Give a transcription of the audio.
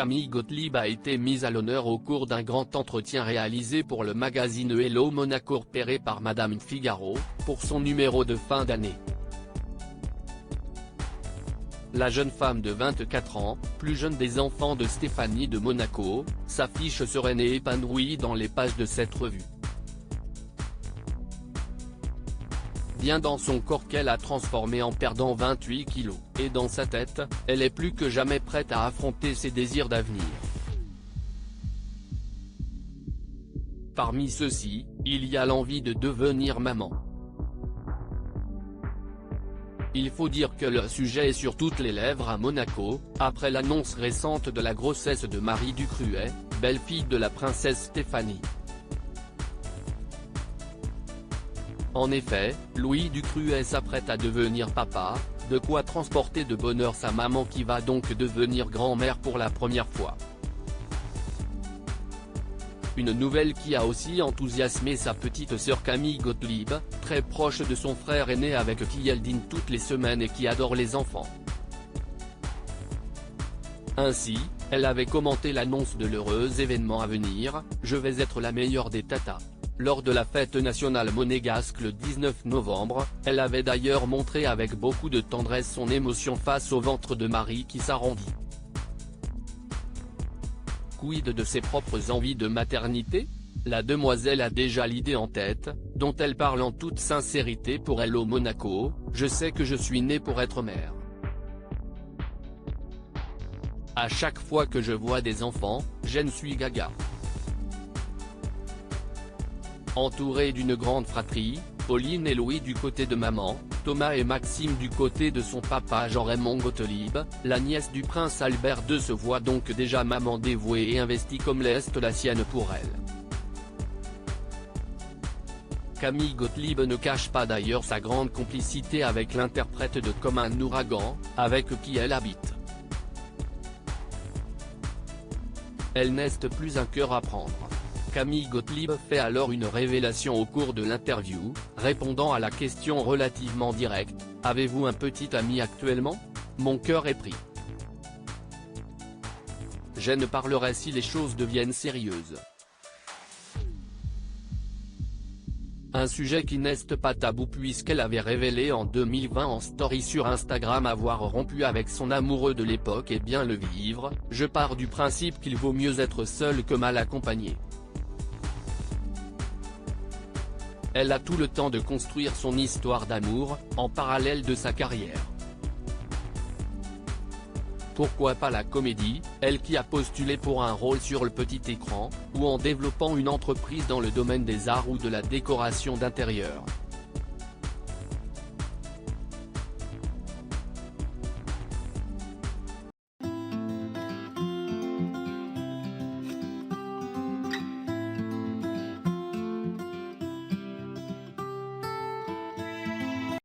Camille Gottlieb a été mise à l'honneur au cours d'un grand entretien réalisé pour le magazine Hello Monaco repéré par Madame Figaro, pour son numéro de fin d'année. La jeune femme de 24 ans, plus jeune des enfants de Stéphanie de Monaco, s'affiche sereine et épanouie dans les pages de cette revue. Bien dans son corps qu'elle a transformé en perdant 28 kilos, et dans sa tête, elle est plus que jamais prête à affronter ses désirs d'avenir. Parmi ceux-ci, il y a l'envie de devenir maman. Il faut dire que le sujet est sur toutes les lèvres à Monaco, après l'annonce récente de la grossesse de Marie Ducruet, belle-fille de la princesse Stéphanie. En effet, Louis Ducruet s'apprête à devenir papa, de quoi transporter de bonheur sa maman qui va donc devenir grand-mère pour la première fois. Une nouvelle qui a aussi enthousiasmé sa petite sœur Camille Gottlieb, très proche de son frère aîné avec qui elle dîne toutes les semaines et qui adore les enfants. Ainsi, elle avait commenté l'annonce de l'heureux événement à venir, « Je vais être la meilleure des tatas ». Lors de la fête nationale monégasque le 19 novembre, elle avait d'ailleurs montré avec beaucoup de tendresse son émotion face au ventre de Marie qui s'arrondit. Quid de ses propres envies de maternité? La demoiselle a déjà l'idée en tête, dont elle parle en toute sincérité pour Hello Monaco, « Je sais que je suis née pour être mère. À chaque fois que je vois des enfants, je ne suis gaga. » Entourée d'une grande fratrie, Pauline et Louis du côté de maman, Thomas et Maxime du côté de son papa Jean-Raymond Gottlieb, la nièce du prince Albert II se voit donc déjà maman dévouée et investie comme l'est la sienne pour elle. Camille Gottlieb ne cache pas d'ailleurs sa grande complicité avec l'interprète de Comme un ouragan, avec qui elle habite. Elle n'est plus un cœur à prendre. Camille Gottlieb fait alors une révélation au cours de l'interview, répondant à la question relativement directe, « Avez-vous un petit ami actuellement? Mon cœur est pris. Je ne parlerai si les choses deviennent sérieuses. » Un sujet qui n'est pas tabou puisqu'elle avait révélé en 2020 en story sur Instagram avoir rompu avec son amoureux de l'époque et bien le vivre, « Je pars du principe qu'il vaut mieux être seul que mal accompagné. » Elle a tout le temps de construire son histoire d'amour, en parallèle de sa carrière. Pourquoi pas la comédie, elle qui a postulé pour un rôle sur le petit écran, ou en développant une entreprise dans le domaine des arts ou de la décoration d'intérieur.